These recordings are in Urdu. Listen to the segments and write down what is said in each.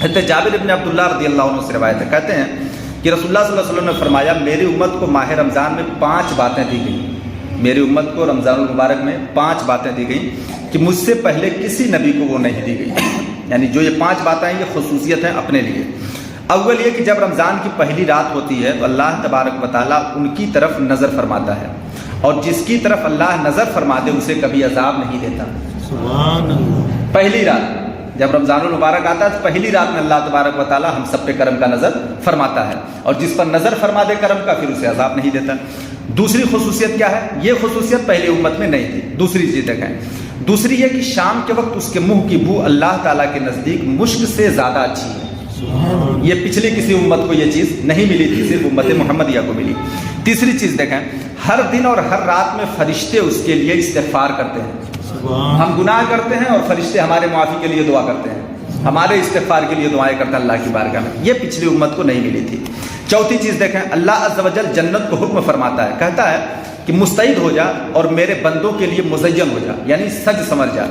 حضرت جابر بن عبداللہ رضی اللہ عنہ سے روایت ہے، کہتے ہیں کہ رسول اللہ صلی اللہ علیہ وسلم نے فرمایا میری امت کو ماہ رمضان میں 5 باتیں دی گئیں، میری امت کو رمضان المبارک میں 5 باتیں دی گئیں کہ مجھ سے پہلے کسی نبی کو وہ نہیں دی گئی، یعنی جو یہ 5 باتیں ہیں یہ خصوصیت ہیں اپنے لیے۔ اول یہ کہ جب رمضان کی پہلی رات ہوتی ہے تو اللہ تبارک و تعالیٰ ان کی طرف نظر فرماتا ہے، اور جس کی طرف اللہ نظر فرما دے اسے کبھی عذاب نہیں دیتا۔ سبحان اللہ۔ پہلی رات جب رمضان المبارک آتا ہے تو پہلی رات میں اللہ تبارک و تعالیٰ ہم سب پہ کرم کا نظر فرماتا ہے، اور جس پر نظر فرما دے کرم کا پھر اسے عذاب نہیں دیتا۔ دوسری خصوصیت کیا ہے؟ یہ خصوصیت پہلی امت میں نہیں تھی۔ دوسری چیز دیکھیں، دوسری یہ کہ شام کے وقت اس کے منہ کی بو اللہ تعالیٰ کے نزدیک مشک سے زیادہ اچھی ہے۔ یہ پچھلی کسی امت کو یہ چیز نہیں ملی تھی، صرف امت محمدیہ کو ملی۔ تیسری چیز دیکھیں، ہر دن اور ہر رات میں فرشتے اس کے لیے استغفار کرتے ہیں۔ ہم گناہ کرتے ہیں اور فرشتے ہمارے معافی کے لیے دعا کرتے ہیں، ہمارے استغفار کے لیے دعائیں کرتے ہیں اللہ کی بارگاہ میں۔ یہ پچھلی امت کو نہیں ملی تھی۔ چوتھی چیز دیکھیں، اللہ عز و جل جنت کو حکم فرماتا ہے، کہتا ہے کہ مستعد ہو جا اور میرے بندوں کے لیے مزین ہو جا، یعنی سج سمر جا۔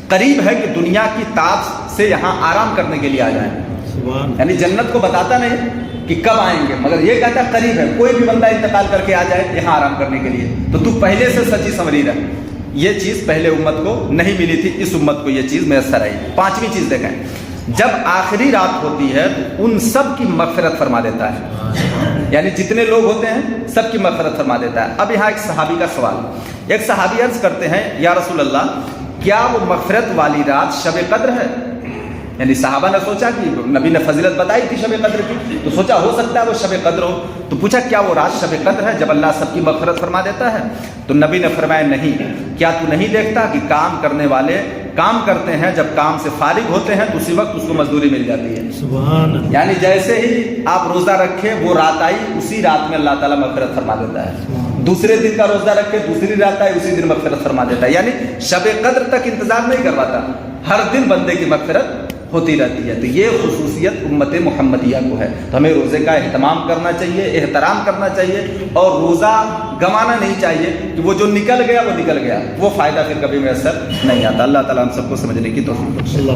قریب ہے کہ دنیا کی تاب سے یہاں آرام کرنے کے لیے آ جائیں، یعنی جنت کو بتاتا نہیں کہ کب آئیں گے، مگر یہ کہتا ہے قریب ہے، کوئی بھی بندہ انتقال کر کے آ جائے یہاں آرام کرنے کے لیے، تو پہلے سے سچی سمری رہ۔ یہ چیز پہلے امت کو نہیں ملی تھی، اس امت کو یہ چیز میسر آئی۔ پانچویں چیز دیکھیں، جب آخری رات ہوتی ہے تو ان سب کی مغفرت فرما دیتا ہے، یعنی جتنے لوگ ہوتے ہیں سب کی مغفرت فرما دیتا ہے۔ اب یہاں ایک صحابی کا سوال، ایک صحابی عرض کرتے ہیں یا رسول اللہ کیا وہ مغفرت والی رات شب قدر ہے؟ یعنی صحابہ نے سوچا کہ نبی نے فضیلت بتائی تھی شب قدر کی، تو سوچا ہو سکتا ہے وہ شب قدر ہو، تو پوچھا کیا وہ رات شب قدر ہے جب اللہ سب کی مغفرت فرما دیتا ہے؟ تو نبی نے فرمایا نہیں، کیا تو نہیں دیکھتا کہ کام کرنے والے کام کرتے ہیں، جب کام سے فارغ ہوتے ہیں تو اسی وقت اس کو مزدوری مل جاتی ہے۔ سبحان اللہ۔ یعنی جیسے ہی آپ روزہ رکھے وہ رات آئی، اسی رات میں اللہ تعالیٰ مغفرت فرما دیتا ہے۔ دوسرے دن کا روزہ رکھے دوسری رات آئی، اسی دن مغفرت فرما دیتا ہے، یعنی شب قدر تک انتظار نہیں کرواتا، ہر دن بندے کی مغفرت ہوتی رہتی ہے۔ تو یہ خصوصیت امت محمدیہ کو ہے، تو ہمیں روزے کا اہتمام کرنا چاہیے، احترام کرنا چاہیے، اور روزہ گنوانا نہیں چاہیے کہ وہ جو نکل گیا وہ نکل گیا، وہ فائدہ پھر کبھی میسر نہیں آتا۔ اللہ تعالیٰ ہم سب کو سمجھنے کی توفیق دے۔